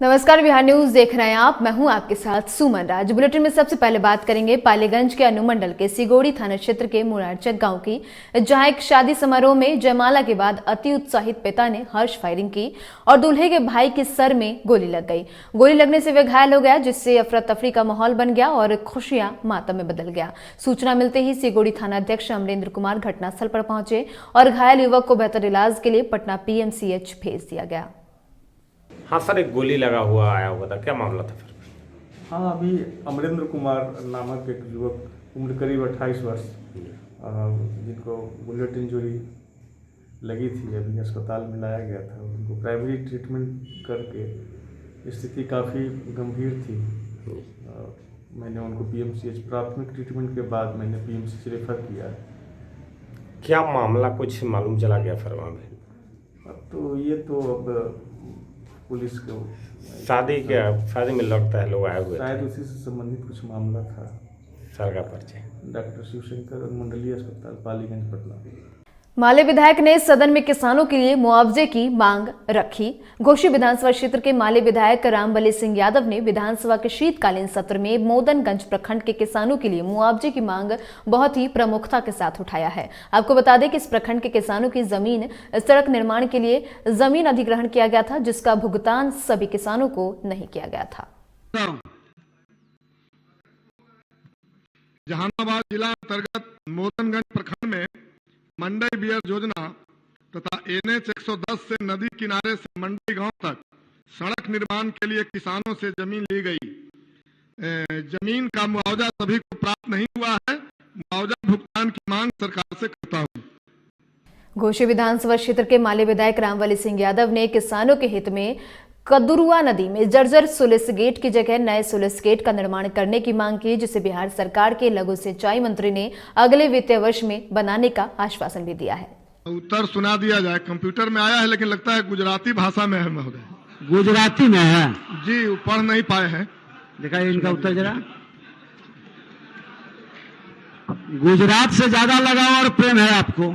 नमस्कार, बिहार न्यूज देख रहे हैं आप। मैं हूं आपके साथ सुमन राज। बुलेटिन में सबसे पहले बात करेंगे पालीगंज के अनुमंडल के सिगोड़ी थाना क्षेत्र के मुरारचक गांव की, जहां एक शादी समारोह में जयमाला के बाद अति उत्साहित पिता ने हर्ष फायरिंग की और दूल्हे के भाई के सर में गोली लग गई। गोली लगने से वे घायल हो गया, जिससे अफरा तफरी का माहौल बन गया और खुशियां मातम में बदल गया। सूचना मिलते ही सिगोड़ी थाना अध्यक्ष अमरेंद्र कुमार घटनास्थल पर पहुंचे और घायल युवक को बेहतर इलाज के लिए पटना PMCH भेज दिया गया। हाँ सर, एक गोली लगा हुआ आया हुआ था, क्या मामला था फिर? हाँ, अभी अमरेंद्र कुमार नामक एक युवक उम्र करीब 28 वर्ष, जिनको बुलेट इंजरी लगी थी, अभी अस्पताल में लाया गया था। उनको प्राइमरी ट्रीटमेंट करके स्थिति काफ़ी गंभीर थी। मैंने उनको PMCH प्राथमिक ट्रीटमेंट के बाद मैंने PMCH रेफर किया। क्या मामला कुछ मालूम चला गया फिर वहाँ पे? अब तो ये तो अब पुलिस को शादी में लगता है लोग आए हुए, शायद उसी से संबंधित कुछ मामला था। सर का परिचय डॉक्टर शिवशंकर मंडलीय अस्पताल पालीगंज पटना। माले विधायक ने सदन में किसानों के लिए मुआवजे की मांग रखी। घोसी विधानसभा क्षेत्र के माले विधायक रामबली सिंह यादव ने विधानसभा के शीतकालीन सत्र में मोदनगंज प्रखंड के किसानों के लिए मुआवजे की मांग बहुत ही प्रमुखता के साथ उठाया है। आपको बता दें कि इस प्रखंड के किसानों की जमीन सड़क निर्माण के लिए जमीन अधिग्रहण किया गया था, जिसका भुगतान सभी किसानों को नहीं किया गया था। जहानाबाद जिला अंतर्गत मोदनगंज प्रखंड में मंडई बियर योजना तथा NH 110 से नदी किनारे से मंडई गांव तक सड़क निर्माण के लिए किसानों से जमीन ली गई। जमीन का मुआवजा सभी को प्राप्त नहीं हुआ है। मुआवजा भुगतान की मांग सरकार से करता हूं। घोसी विधानसभा क्षेत्र के माले विधायक रामबली सिंह यादव ने किसानों के हित में कदुरुआ नदी में जर्जर सुलिस गेट की जगह नए सुलिस गेट का निर्माण करने की मांग की, जिसे बिहार सरकार के लघु सिंचाई मंत्री ने अगले वित्तीय वर्ष में बनाने का आश्वासन भी दिया है। उत्तर सुना दिया जाए। कंप्यूटर में आया है, लेकिन लगता है गुजराती भाषा में है महोदय। गुजराती में है जी, पढ़ नहीं पाए हैं। दिखाइए इनका उत्तर जरा। गुजरात से ज्यादा लगाव और प्रेम है आपको।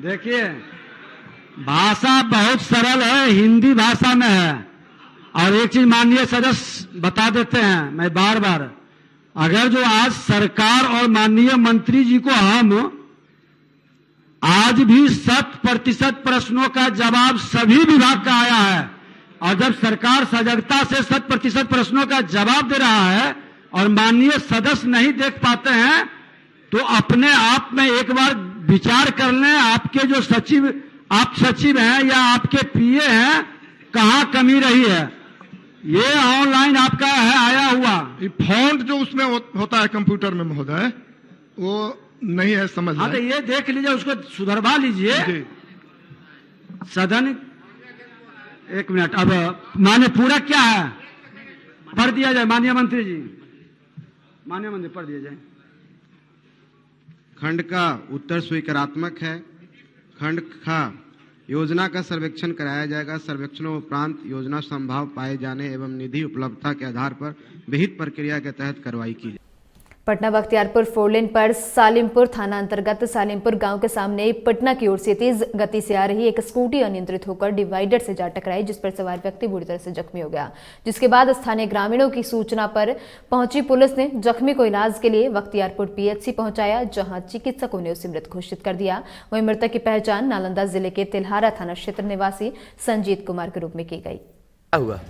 देखिए, भाषा बहुत सरल है, हिंदी भाषा में है। और एक चीज माननीय सदस्य बता देते हैं, मैं बार बार, अगर जो आज सरकार और माननीय मंत्री जी को हम आज भी 100% प्रश्नों का जवाब सभी विभाग का आया है, और जब सरकार सजगता से 100% प्रश्नों का जवाब दे रहा है और माननीय सदस्य नहीं देख पाते हैं, तो अपने आप में एक बार विचार कर लें। आपके जो सचिव, आप सचिव हैं या आपके PA हैं, कहां कमी रही है। ये ऑनलाइन आपका है आया हुआ, ये फॉन्ट जो उसमें होता है कंप्यूटर में महोदय, वो नहीं है समझ। हाँ, तो ये देख लीजिए, उसको सुधरवा लीजिए। सदन, एक मिनट, अब माने पूरा क्या है पढ़ दिया जाए। माननीय मंत्री जी, माननीय मंत्री पढ़ दिया जाए। खंड का उत्तर स्वीकारात्मक है। खंड खा, योजना का सर्वेक्षण कराया जाएगा। सर्वेक्षणों उपरांत योजना संभाव पाए जाने एवं निधि उपलब्धता के आधार पर विहित प्रक्रिया के तहत कार्रवाई की जाए। पटना बख्तियारपुर फोरलेन पर सालिमपुर थाना अंतर्गत सालिमपुर गांव के सामने पटना की ओर से तेज गति से आ रही एक स्कूटी अनियंत्रित होकर डिवाइडर से जा टकराई, जिस पर सवार व्यक्ति बुरी तरह से जख्मी हो गया। जिसके बाद स्थानीय ग्रामीणों की सूचना पर पहुंची पुलिस ने जख्मी को इलाज के लिए बख्तियारपुर PHC पहुंचाया, जहां चिकित्सकों ने उसे मृत घोषित कर दिया। वहीं मृतक की पहचान नालंदा जिले के तिल्हारा थाना क्षेत्र निवासी संजीत कुमार के रूप में की गई। हुआ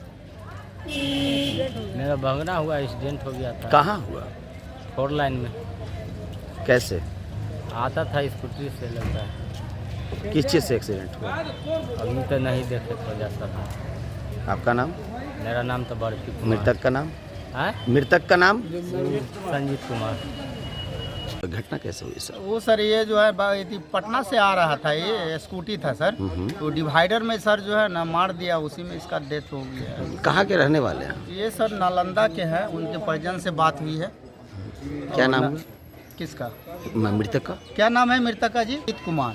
मेरा भगना हुआ, एक्सीडेंट हो गया था। कहाँ हुआ? 4 लाइन में। कैसे? आता था स्कूटी से, लगता है। किस चीज़ से एक्सीडेंट हुआ? अभी तो नहीं देखे तो जाता था। आपका नाम? मेरा नाम तो बड़की। मृतक का नाम? मृतक का नाम संजीत कुमार। घटना कैसे हुई सर? वो सर, ये जो है पटना से आ रहा था, ये स्कूटी था सर, तो डिवाइडर में सर जो है ना मार दिया, उसी में इसका डेथ हो गया। कहाँ के रहने वाले हैं? ये सर नालंदा के हैं, उनके परिजन से बात हुई है। क्या नाम है? किसका? मृतक का क्या नाम है मृतक का? जी, संजीत कुमार।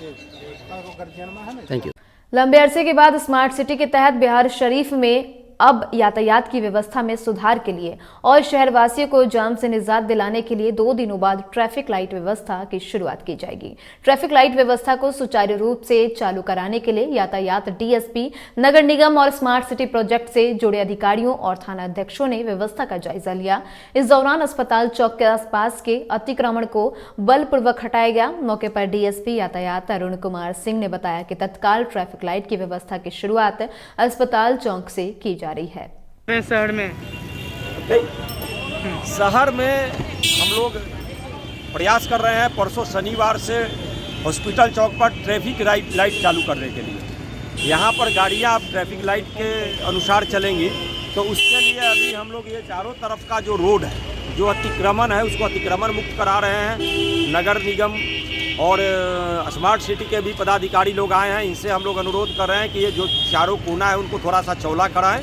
Thank you. लंबे अरसे के बाद स्मार्ट सिटी के तहत बिहार शरीफ में अब यातायात की व्यवस्था में सुधार के लिए और शहरवासियों को जाम से निजात दिलाने के लिए 2 दिनों बाद ट्रैफिक लाइट व्यवस्था की शुरुआत की जाएगी। ट्रैफिक लाइट व्यवस्था को सुचारू रूप से चालू कराने के लिए यातायात डीएसपी, नगर निगम और स्मार्ट सिटी प्रोजेक्ट से जुड़े अधिकारियों और थाना अध्यक्षों ने व्यवस्था का जायजा लिया। इस दौरान अस्पताल चौक के आसपास के अतिक्रमण को बलपूर्वक हटाया गया। मौके पर डीएसपी यातायात अरुण कुमार सिंह ने बताया कि तत्काल ट्रैफिक लाइट की व्यवस्था की शुरुआत अस्पताल चौक से की जा रही है। शहर में हम लोग प्रयास कर रहे हैं परसों शनिवार से हॉस्पिटल चौक पर ट्रैफिक लाइट चालू करने के लिए। यहाँ पर गाड़ियाँ अब ट्रैफिक लाइट के अनुसार चलेंगी, तो उसके लिए अभी हम लोग ये चारों तरफ का जो रोड है, जो अतिक्रमण है, उसको अतिक्रमण मुक्त करा रहे हैं। नगर निगम और स्मार्ट सिटी के भी पदाधिकारी लोग आए हैं। इनसे हम लोग अनुरोध कर रहे हैं कि ये जो चारों कोना है उनको थोड़ा सा चौड़ा कराएं।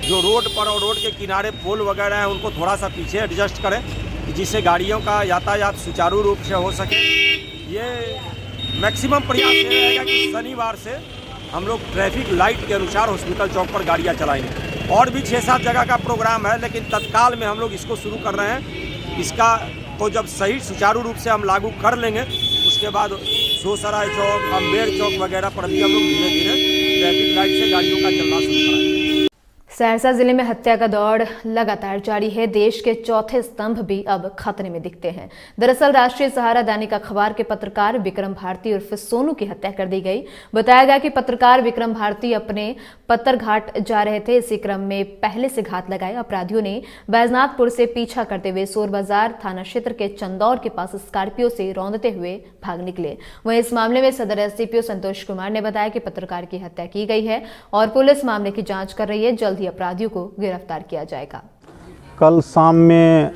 जो रोड पर और रोड के किनारे पोल वगैरह हैं उनको थोड़ा सा पीछे एडजस्ट करें, जिससे गाड़ियों का यातायात सुचारू रूप से हो सके। ये मैक्सिमम प्रयास ये रहेगा कि शनिवार से हम लोग ट्रैफिक लाइट के अनुसार हॉस्पिटल चौक पर गाड़ियाँ चलाएंगे। और भी 6-7 जगह का प्रोग्राम है, लेकिन तत्काल में हम लोग इसको शुरू कर रहे हैं। इसका तो जब सही सुचारू रूप से हम लागू कर लेंगे, उसके बाद सोसराय चौक, अम्बेर चौक वगैरह पर भी हम लोग धीरे धीरे ट्रैफिक लाइट से गाड़ियों का चलना शुरू कराएंगे। सहरसा जिले में हत्या का दौर लगातार जारी है। देश के चौथे स्तंभ भी अब खतरे में दिखते हैं। दरअसल राष्ट्रीय सहारा दैनिक अखबार के पत्रकार विक्रम भारती उर्फ सोनू की हत्या कर दी गई। बताया गया कि पत्रकार विक्रम भारती अपने पत्थरघाट जा रहे थे। इसी क्रम में पहले से घात लगाए अपराधियों ने बैजनाथपुर से पीछा करते हुए सोर बाजार थाना क्षेत्र के चंदौर के पास स्कॉर्पियो से रौंदते हुए भाग निकले। वहीं इस मामले में सदर एसडीपीओ संतोष कुमार ने बताया कि पत्रकार की हत्या की गई है और पुलिस मामले की जांच कर रही है। जल्द अपराधियों को गिरफ्तार किया जाएगा। कल शाम में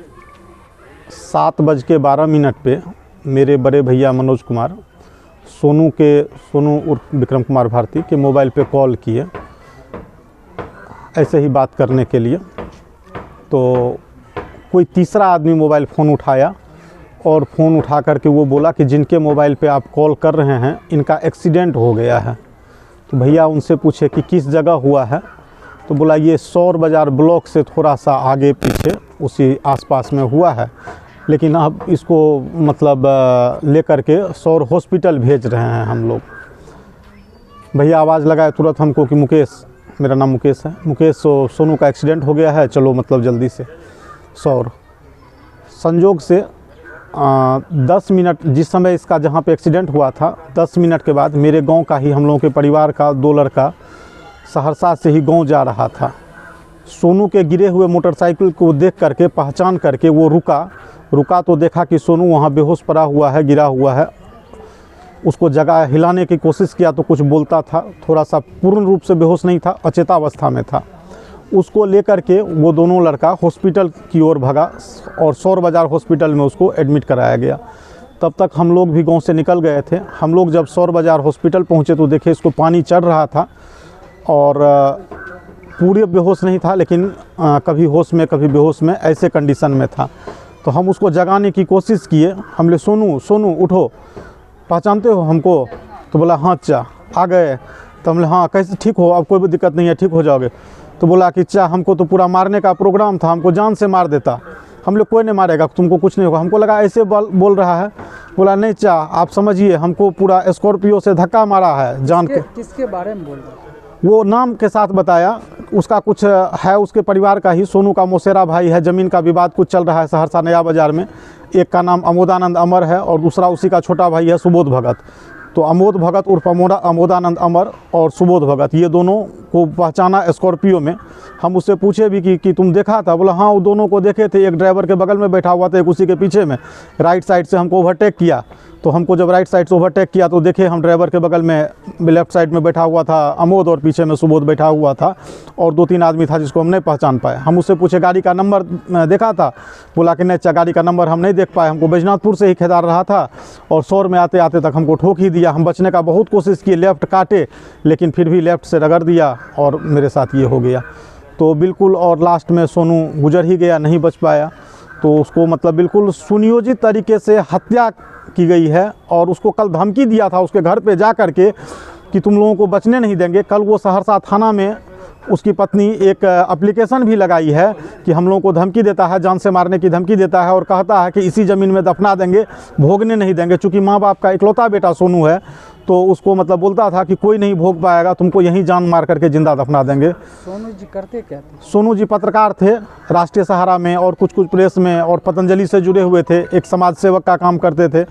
7:12 पे मेरे बड़े भैया मनोज कुमार सोनू उर्फ विक्रम कुमार भारती के मोबाइल पे कॉल किए ऐसे ही बात करने के लिए। तो कोई तीसरा आदमी मोबाइल फ़ोन उठाया और फ़ोन उठा करके वो बोला कि जिनके मोबाइल पे आप कॉल कर रहे हैं इनका एक्सीडेंट हो गया है। तो भैया उनसे पूछे कि किस जगह हुआ है, तो बोला ये सौर बाज़ार ब्लॉक से थोड़ा सा आगे पीछे उसी आसपास में हुआ है, लेकिन अब इसको मतलब लेकर के सौर हॉस्पिटल भेज रहे हैं हम लोग। भैया आवाज़ लगाए तुरंत हमको कि मुकेश, मेरा नाम मुकेश है, मुकेश सोनू का एक्सीडेंट हो गया है, चलो मतलब जल्दी से सौर। संजोग से 10 मिनट जिस समय इसका जहाँ पे एक्सीडेंट हुआ था 10 मिनट के बाद मेरे गांव का ही हम लोगों के परिवार का 2 लड़का सहरसा से ही गांव जा रहा था। सोनू के गिरे हुए मोटरसाइकिल को देख करके पहचान करके वो रुका तो देखा कि सोनू वहाँ बेहोश पड़ा हुआ है, गिरा हुआ है। उसको जगह हिलाने की कोशिश किया तो कुछ बोलता था, थोड़ा सा पूर्ण रूप से बेहोश नहीं था, अचेतावस्था में था। उसको लेकर के वो दोनों लड़का हॉस्पिटल की ओर भागा और सौर बाज़ार हॉस्पिटल में उसको एडमिट कराया गया। तब तक हम लोग भी गाँव से निकल गए थे। हम लोग जब सौर बाज़ार हॉस्पिटल पहुँचे तो देखे इसको पानी चढ़ रहा था और पूरे बेहोश नहीं था, लेकिन कभी होश में कभी बेहोश में ऐसे कंडीशन में था। तो हम उसको जगाने की कोशिश किए। हम ले सोनू उठो, पहचानते हो हमको? तो बोला हाँ चा, आ गए। तो हमने हाँ कैसे, ठीक हो, अब कोई भी दिक्कत नहीं है, ठीक हो जाओगे। तो बोला कि चा हमको तो पूरा मारने का प्रोग्राम था, हमको जान से मार देता। हम लोग कोई नहीं मारेगा, तुमको कुछ नहीं होगा। हमको लगा ऐसे बोल रहा है। बोला नहीं चा, आप समझिए, हमको पूरा स्कॉर्पियो से धक्का मारा है जान के। किसके बारे में बोल रहा है? वो नाम के साथ बताया, उसका कुछ है उसके परिवार का ही, सोनू का मौसेरा भाई है। ज़मीन का विवाद कुछ चल रहा है सहरसा नया बाज़ार में। एक का नाम अमोदानंद अमर है और दूसरा उसी का छोटा भाई है सुबोध भगत। तो अमोद भगत उर्फ अमोदानंद अमर और सुबोध भगत, ये दोनों को पहचाना स्कॉर्पियो में। हम उससे पूछे भी कि तुम देखा था? बोला हाँ, वो दोनों को देखे थे, एक ड्राइवर के बगल में बैठा हुआ था, एक उसी के पीछे में। राइट साइड से हमको ओवरटेक किया। तो हमको जब राइट साइड से ओवरटेक किया तो देखे हम ड्राइवर के बगल में लेफ़्ट साइड में बैठा हुआ था अमोद और पीछे में सुबोध बैठा हुआ था और 2-3 आदमी था जिसको हम नहीं पहचान पाए। हम उससे पूछे गाड़ी का नंबर देखा था? बोला कि नहीं, गाड़ी का नंबर हम नहीं देख पाए, हमको बैजनाथपुर से ही खेदार रहा था और सौर में आते आते तक हमको ठोक ही दिया। हम बचने का बहुत कोशिश किए, लेफ़्ट काटे, लेकिन फिर भी लेफ़्ट से रगड़ दिया और मेरे साथ ये हो गया। तो बिल्कुल, और लास्ट में सोनू गुजर ही गया, नहीं बच पाया। तो उसको मतलब बिल्कुल सुनियोजित तरीके से हत्या की गई है और उसको कल धमकी दिया था उसके घर पे जा कर के कि तुम लोगों को बचने नहीं देंगे। कल वो सहरसा थाना में उसकी पत्नी एक एप्लीकेशन भी लगाई है कि हम लोगों को धमकी देता है, जान से मारने की धमकी देता है और कहता है कि इसी ज़मीन में दफना देंगे, भोगने नहीं देंगे। चूँकि माँ बाप का इकलौता बेटा सोनू है तो उसको मतलब बोलता था कि कोई नहीं भोग पाएगा, तुमको यहीं जान मार करके ज़िंदा दफना देंगे। सोनू जी करते क्या थे? सोनू जी पत्रकार थे, राष्ट्रीय सहारा में और कुछ प्रेस में, और पतंजलि से जुड़े हुए थे। एक समाज सेवक का काम करते थे,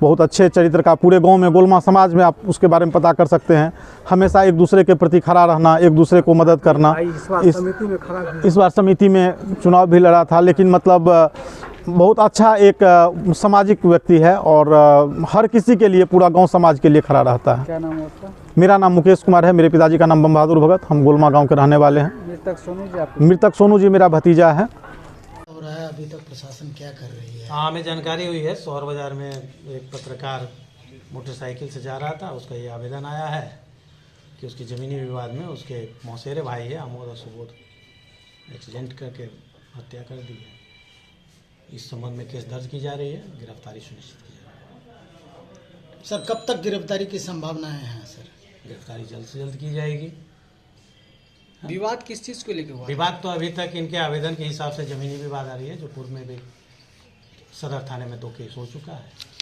बहुत अच्छे चरित्र का। पूरे गांव में, गोलमा समाज में आप उसके बारे में पता कर सकते हैं। हमेशा एक दूसरे के प्रति खड़ा रहना, एक दूसरे को मदद करना। इस बार समिति में चुनाव भी लड़ा था, लेकिन मतलब बहुत अच्छा एक सामाजिक व्यक्ति है और हर किसी के लिए, पूरा गांव समाज के लिए खड़ा रहता है। क्या नाम है उसका? मेरा नाम मुकेश कुमार है, मेरे पिताजी का नाम बम बहादुर भगत। हम गोलमा गाँव के रहने वाले हैं। मृतक सोनू जी मेरा भतीजा है। अभी तक प्रशासन क्या कर रही है? हाँ, हमें जानकारी हुई है, शहर बाजार में एक पत्रकार मोटरसाइकिल से जा रहा था, उसका ये आवेदन आया है कि उसके ज़मीनी विवाद में उसके मौसेरे भाई है अमोद और सुबोध एक्सीडेंट करके हत्या कर दी है। इस संबंध में केस दर्ज की जा रही है, गिरफ्तारी सुनिश्चित की जा रही है। सर, कब तक गिरफ्तारी की संभावनाएं हैं सर? गिरफ्तारी जल्द से जल्द की जाएगी। विवाद किस चीज़ को लेकर हुआ? विवाद तो अभी तक इनके आवेदन के हिसाब से जमीनी विवाद आ रही है, जो पूर्व में भी सदर थाने में 2 केस हो चुका है।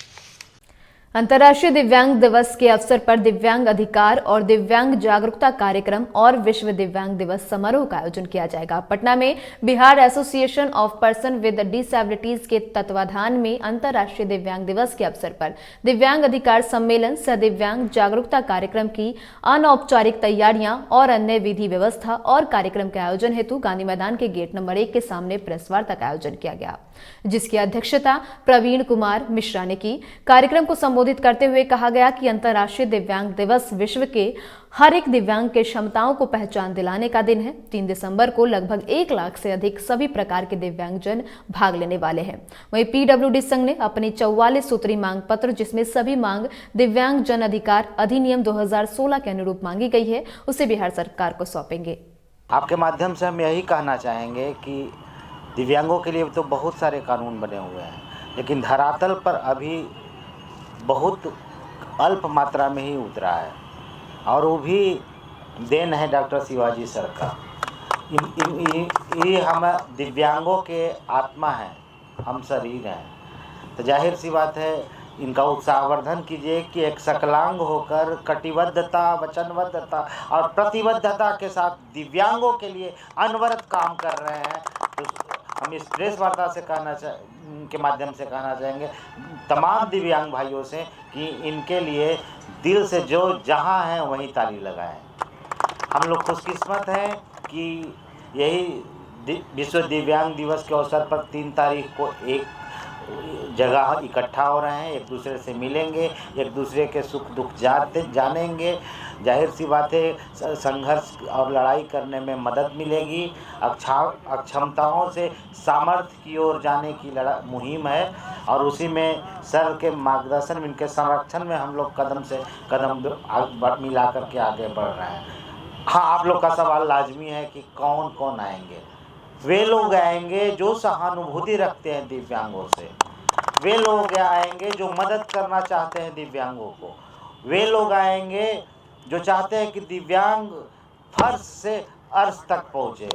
अंतर्राष्ट्रीय दिव्यांग दिवस के अवसर पर दिव्यांग अधिकार और दिव्यांग जागरूकता कार्यक्रम और विश्व दिव्यांग दिवस समारोह का आयोजन किया जाएगा। पटना में Bihar association of person with disabilities के तत्वाधान में अंतर्राष्ट्रीय दिव्यांग दिवस के अवसर पर दिव्यांग अधिकार सम्मेलन सह दिव्यांग जागरूकता कार्यक्रम की अनौपचारिक तैयारियां और अन्य विधि व्यवस्था और कार्यक्रम के आयोजन हेतु गांधी मैदान के गेट नंबर 1 के सामने प्रेस वार्ता का आयोजन किया गया, जिसकी अध्यक्षता प्रवीण कुमार मिश्रा ने की। कार्यक्रम को संबोधित करते हुए कहा गया कि अंतर्राष्ट्रीय दिव्यांग दिवस विश्व के हर एक दिव्यांग के क्षमताओं को पहचान दिलाने का दिन है। 3 दिसंबर को लगभग 1 लाख से अधिक सभी प्रकार के दिव्यांगजन भाग लेने वाले हैं। वहीं पीडब्ल्यूडी संघ ने अपनी 44 सूत्री मांग पत्र, जिसमें सभी मांग दिव्यांग जन अधिकार अधिनियम 2016 के अनुरूप मांगी गई है, उसे बिहार सरकार को सौंपेंगे। आपके माध्यम से हम यही कहना चाहेंगे कि दिव्यांगों के लिए तो बहुत सारे कानून बने हुए हैं, लेकिन धरातल पर अभी बहुत अल्प मात्रा में ही उतरा है, और वो भी देन है डॉक्टर शिवाजी सर का। ये हम दिव्यांगों के आत्मा हैं, हम शरीर हैं, तो जाहिर सी बात है इनका उत्साहवर्धन कीजिए कि एक सकलांग होकर कटिबद्धता, वचनबद्धता और प्रतिबद्धता के साथ दिव्यांगों के लिए अनवरत काम कर रहे हैं। तो हम इस प्रेस वार्ता से के माध्यम से कहना चाहेंगे तमाम दिव्यांग भाइयों से कि इनके लिए दिल से जो जहां है वहीं ताली लगाएं। हम लोग खुशकिस्मत हैं कि यही विश्व दिव्यांग दिवस के अवसर पर 3 तारीख को एक जगह इकट्ठा हो रहे हैं, एक दूसरे से मिलेंगे, एक दूसरे के सुख दुख जानेंगे। जाहिर सी बात है संघर्ष और लड़ाई करने में मदद मिलेगी। अक्षमताओं से सामर्थ्य की ओर जाने की मुहिम है, और उसी में सर के मार्गदर्शन में, इनके संरक्षण में हम लोग कदम से कदम मिला करके आगे बढ़ रहे हैं। हाँ, आप लोग का सवाल लाजमी है कि कौन कौन आएंगे। वे लोग आएंगे जो सहानुभूति रखते हैं दिव्यांगों से, वे लोग आएंगे जो मदद करना चाहते हैं दिव्यांगों को, वे लोग आएंगे जो चाहते हैं कि दिव्यांग फर्श से अर्श तक पहुँचे,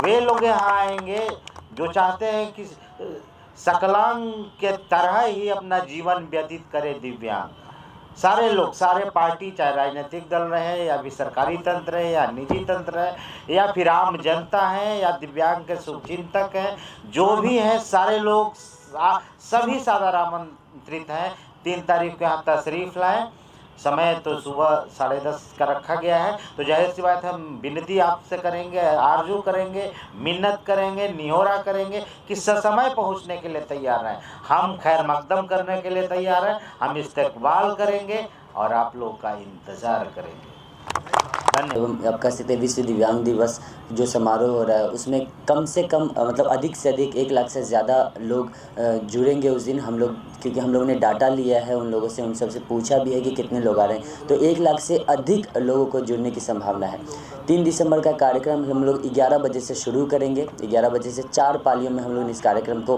वे लोग यहाँ आएंगे जो चाहते हैं कि सकलांग के तरह ही अपना जीवन व्यतीत करे दिव्यांग। सारे लोग, सारे पार्टी, चाहे राजनीतिक दल रहे या भी सरकारी तंत्र है या निजी तंत्र है या फिर आम जनता है या दिव्यांग के शुभचिंतक हैं, जो भी हैं सारे लोग सभी सादर आमंत्रित हैं। 3 तारीख को यहाँ तशरीफ़ लाएँ। समय तो सुबह 10:30 का रखा गया है, तो जाहिर सी बात है हम विनती आपसे करेंगे, आरजू करेंगे, मिन्नत करेंगे, निहोरा करेंगे कि ससमय पहुंचने के लिए तैयार हैं। हम खैर मकदम करने के लिए तैयार हैं, हम इस्तकबाल करेंगे और आप लोग का इंतज़ार करेंगे। आपका विश्व दिव्यांग दिवस जो समारोह हो रहा है उसमें कम से कम मतलब अधिक से अधिक 1 लाख से ज़्यादा लोग जुड़ेंगे उस दिन। हम लोग क्योंकि हम लोगों ने डाटा लिया है उन लोगों से, उन सबसे पूछा भी है कि कितने लोग आ रहे हैं, तो 1 लाख से अधिक लोगों को जुड़ने की संभावना है। 3 दिसंबर का कार्यक्रम हम लोग 11 बजे से शुरू करेंगे। 11 बजे से 4 पालियों में हम लोग ने इस कार्यक्रम को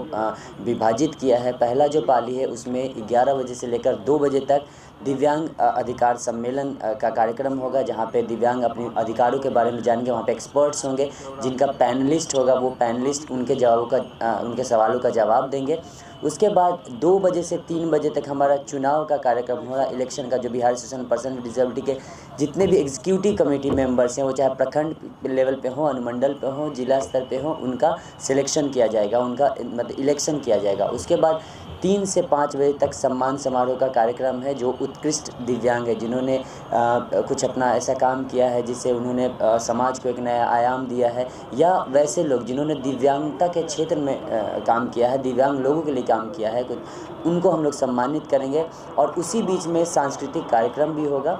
विभाजित किया है। पहला जो पाली है उसमें 11 बजे से लेकर 2 बजे तक दिव्यांग अधिकार सम्मेलन का कार्यक्रम होगा, जहां पे दिव्यांग अपने अधिकारों के बारे में जानेंगे। वहां पे एक्सपर्ट्स होंगे जिनका पैनलिस्ट होगा, वो पैनलिस्ट उनके सवालों का जवाब देंगे। उसके बाद 2 बजे से 3 बजे तक हमारा चुनाव का कार्यक्रम होगा, इलेक्शन का, जो Bihar association person with disability के जितने भी एग्जीक्यूटिव कमेटी मेंबर्स हैं, वो चाहे प्रखंड लेवल पे हो, अनुमंडल पे हो, जिला स्तर पे हो, उनका सिलेक्शन किया जाएगा, उनका मतलब इलेक्शन किया जाएगा। उसके बाद 3 से 5 बजे तक सम्मान समारोह का कार्यक्रम है। जो उत्कृष्ट दिव्यांग है, जिन्होंने कुछ अपना ऐसा काम किया है जिससे उन्होंने समाज को एक नया आयाम दिया है, या वैसे लोग जिन्होंने दिव्यांगता के क्षेत्र में काम किया है, दिव्यांग लोगों के लिए काम किया है कुछ, उनको हम लोग सम्मानित करेंगे। और उसी बीच में सांस्कृतिक कार्यक्रम भी होगा।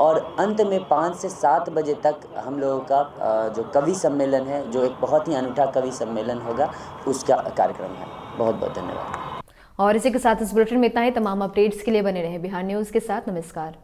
और अंत में 5 से 7 बजे तक हम लोगों का जो कवि सम्मेलन है, जो एक बहुत ही अनूठा कवि सम्मेलन होगा, उसका कार्यक्रम है। बहुत बहुत धन्यवाद। और इसी के साथ इस बुलेटिन में इतना ही। तमाम अपडेट्स के लिए बने रहे बिहार न्यूज़ के साथ। नमस्कार।